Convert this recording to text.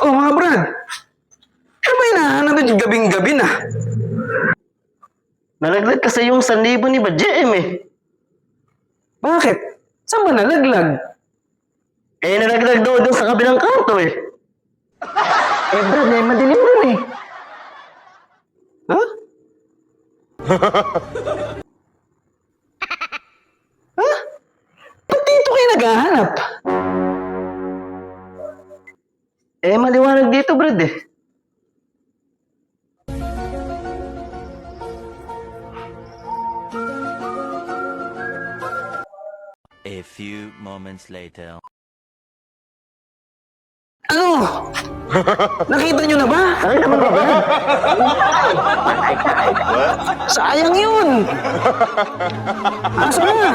Oh, mga Brad. Ano ba hinahanap yung gabing-gabi na? Nalaglag kasi yung 1,000 ni Badjem eh. Bakit? Saan ba nalaglag? Eh, nalaglag daw doon sa kabilang kanto eh. Eh, Brad, eh, madilim dun eh. Ha? Ha? Ba't dito kayo naghahanap? Eh, maliwanag dito, Brad eh. A few moments later. Ano? Nakita nyo na ba? Ay, naman ba, Brad? Sayang yun! Asa na?